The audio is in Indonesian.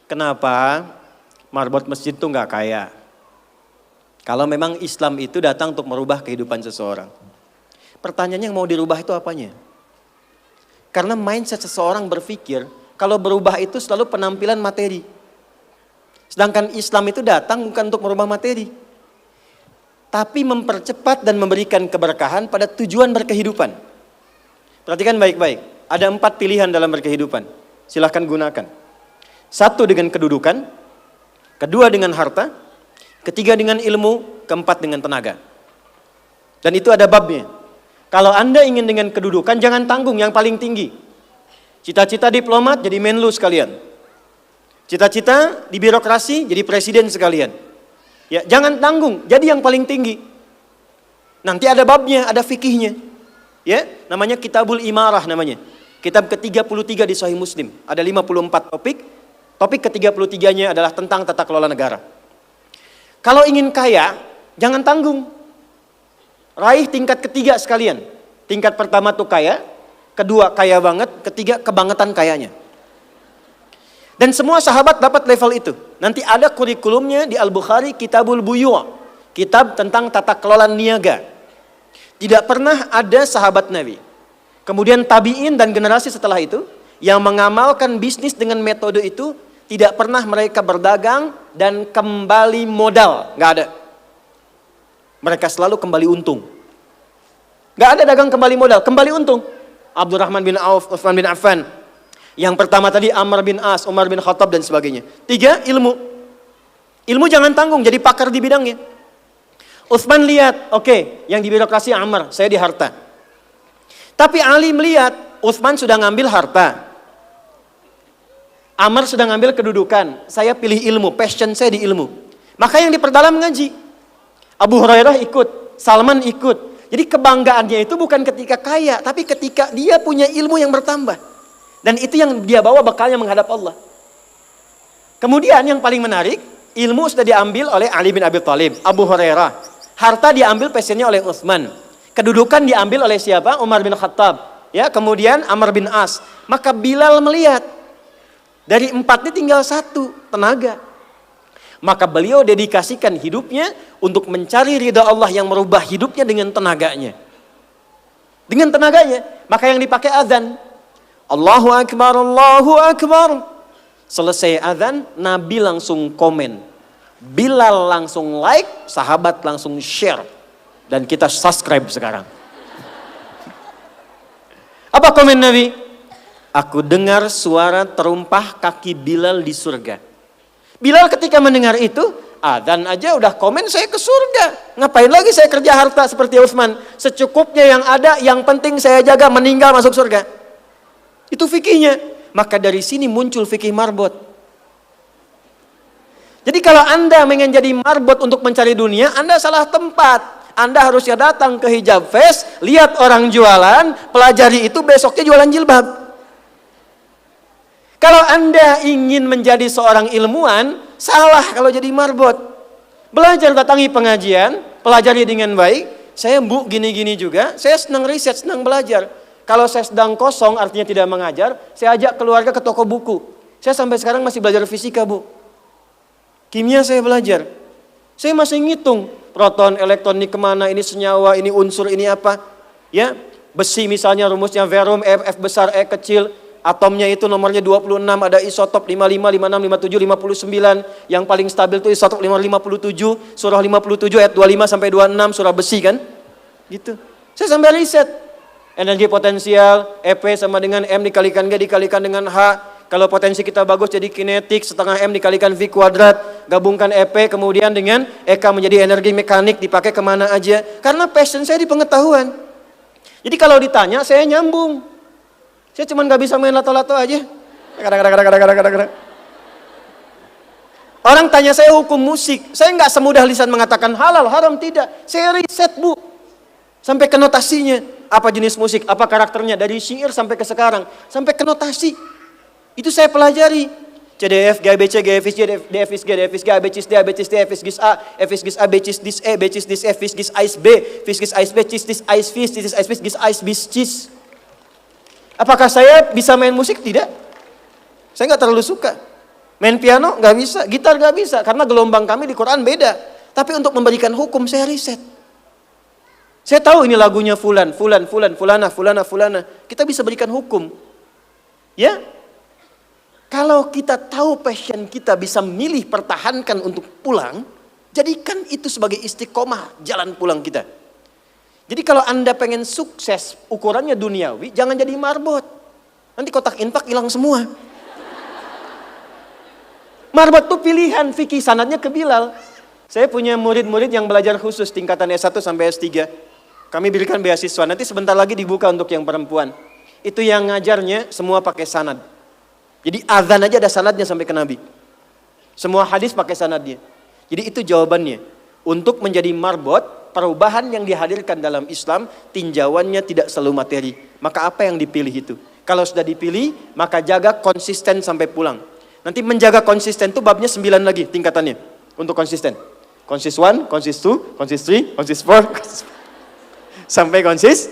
Kenapa marbot masjid itu nggak kaya? Kalau memang Islam itu datang untuk merubah kehidupan seseorang. Pertanyaannya yang mau dirubah itu apanya? Karena mindset seseorang berpikir, kalau berubah itu selalu penampilan materi. Sedangkan Islam itu datang bukan untuk merubah materi, tapi mempercepat dan memberikan keberkahan pada tujuan berkehidupan. Perhatikan baik-baik, ada 4 pilihan dalam berkehidupan. Silahkan gunakan. 1 dengan kedudukan, 2 dengan harta, 3 dengan ilmu, 4 dengan tenaga. Dan itu ada babnya. Kalau Anda ingin dengan kedudukan, jangan tanggung yang paling tinggi. Cita-cita diplomat jadi menlu sekalian. Cita-cita di birokrasi jadi presiden sekalian. Ya, jangan tanggung, jadi yang paling tinggi. Nanti ada babnya, ada fikihnya. Ya, namanya Kitabul Imarah namanya. Kitab ke-33 di Sahih Muslim. Ada 54 topik. Topik ke-33-nya adalah tentang tata kelola negara. Kalau ingin kaya, jangan tanggung. Raih tingkat ketiga sekalian. Tingkat pertama tuh kaya, kedua kaya banget, ketiga kebangetan kayanya. Dan semua sahabat dapat level itu. Nanti ada kurikulumnya di Al-Bukhari, Kitabul Buyu', kitab tentang tata kelola niaga. Tidak pernah ada sahabat Nabi, kemudian tabi'in dan generasi setelah itu yang mengamalkan bisnis dengan metode itu. Tidak pernah mereka berdagang dan kembali modal, nggak ada. Mereka selalu kembali untung. Nggak ada dagang kembali modal, kembali untung. Abdurrahman bin Auf, Utsman bin Affan. Yang pertama tadi Amr bin As, Umar bin Khattab dan sebagainya. 3, ilmu. Ilmu jangan tanggung, jadi pakar di bidangnya. Utsman lihat, oke, yang di birokrasi Amr, saya di harta. Tapi Ali melihat, Utsman sudah ngambil harta. Amr sudah ngambil kedudukan, saya pilih ilmu, passion saya di ilmu. Maka yang diperdalam ngaji. Abu Hurairah ikut, Salman ikut. Jadi kebanggaannya itu bukan ketika kaya, tapi ketika dia punya ilmu yang bertambah. Dan itu yang dia bawa bekalnya menghadap Allah. Kemudian yang paling menarik, ilmu sudah diambil oleh Ali bin Abi Thalib, Abu Hurairah. Harta diambil passionnya oleh Utsman. Kedudukan diambil oleh siapa? Umar bin Khattab. Ya, kemudian Amr bin As. Maka Bilal melihat, dari 4 ini tinggal 1, tenaga. Maka beliau dedikasikan hidupnya untuk mencari ridha Allah yang merubah hidupnya dengan tenaganya. Dengan tenaganya. Maka yang dipakai azan. Allahu Akbar, Allahu Akbar. Selesai azan, Nabi langsung komen. Bilal langsung like, sahabat langsung share. Dan kita subscribe sekarang. Apa komen Nabi? Aku dengar suara terumpah kaki Bilal di surga. Bilal ketika mendengar itu, adzan aja udah komen saya ke surga. Ngapain lagi saya kerja harta seperti Utsman? Secukupnya yang ada, yang penting saya jaga, meninggal masuk surga. Itu fikihnya. Maka dari sini muncul fikih marbot. Jadi kalau Anda ingin jadi marbot untuk mencari dunia, Anda salah tempat. Anda harusnya datang ke Hijab Fest, lihat orang jualan, pelajari itu, besoknya jualan jilbab. Kalau Anda ingin menjadi seorang ilmuwan, salah kalau jadi marbot. Belajar, datangi pengajian, pelajari dengan baik. Saya Bu gini-gini juga, saya senang riset, senang belajar. Kalau saya sedang kosong, artinya tidak mengajar, saya ajak keluarga ke toko buku. Saya sampai sekarang masih belajar fisika Bu. Kimia saya belajar. Saya masih ngitung, proton, elektron ini kemana, ini senyawa, ini unsur, ini apa. Ya, besi misalnya rumusnya verum, F besar, E kecil. Atomnya itu nomornya 26, ada isotop 55, 56, 57, 59. Yang paling stabil itu isotop 57, surah 57 ayat 25 sampai 26, surah besi kan? Gitu. Saya sampai riset. Energi potensial, EP sama dengan M dikalikan G dikalikan dengan H. Kalau potensi kita bagus jadi kinetik, setengah M dikalikan V kuadrat. Gabungkan EP kemudian dengan EK menjadi energi mekanik, dipakai kemana aja. Karena passion saya di pengetahuan. Jadi kalau ditanya, saya nyambung. Saya cuma gak bisa main lato-lato aja. Orang tanya saya hukum musik. Saya gak semudah lisan mengatakan halal, haram, tidak. Saya riset Bu. Sampai ke notasinya. Apa jenis musik, apa karakternya. Dari syair sampai ke sekarang. Sampai ke notasi. Itu saya pelajari. CDF, GABC, GFIS, DFIS, G, DFIS, G, ABCIS, D, ABCIS, D, FIS, A, FIS, A, BCIS, DIS, E, BCIS, DIS, F, FIS, AIS, B, FIS, AIS, B, CIS, DIS, AIS, FIS, DIS, AIS, FIS, GIS, AIS, BIS, CIS. Apakah saya bisa main musik? Tidak. Saya nggak terlalu suka. Main piano nggak bisa, gitar nggak bisa, karena gelombang kami di Quran beda. Tapi untuk memberikan hukum saya riset. Saya tahu ini lagunya fulan, fulana. Kita bisa berikan hukum. Ya, kalau kita tahu passion kita bisa milih pertahankan untuk pulang, jadikan itu sebagai istiqomah jalan pulang kita. Jadi kalau Anda pengen sukses ukurannya duniawi, jangan jadi marbot. Nanti kotak infak hilang semua. Marbot itu pilihan, fikih sanadnya ke Bilal. Saya punya murid-murid yang belajar khusus tingkatan S1 sampai S3. Kami berikan beasiswa, nanti sebentar lagi dibuka untuk yang perempuan. Itu yang ngajarnya semua pakai sanad. Jadi azan aja ada sanadnya sampai ke Nabi. Semua hadis pakai sanadnya. Jadi itu jawabannya. Untuk menjadi marbot, perubahan yang dihadirkan dalam Islam, tinjauannya tidak selalu materi. Maka apa yang dipilih itu? Kalau sudah dipilih, maka jaga konsisten sampai pulang. Nanti menjaga konsisten itu babnya 9 lagi tingkatannya untuk konsisten. Konsis 1, konsis 2, konsis 3, konsis 4, sampai konsis